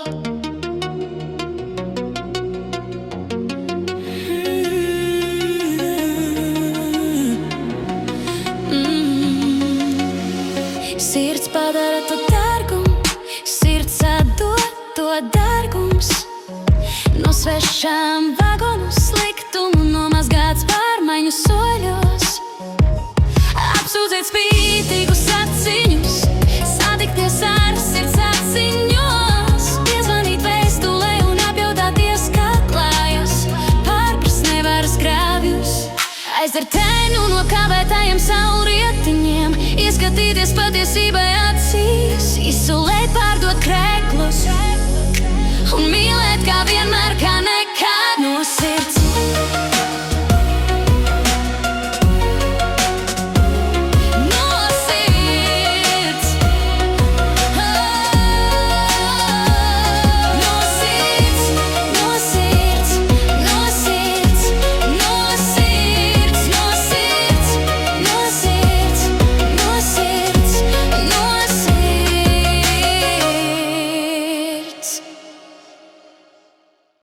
Sirds padara to dārgumu, sirds atdod to dārgums. No svešām vagonu sliktumu nomazgāts pārmaiņu soļos. Apsūdzēt spīd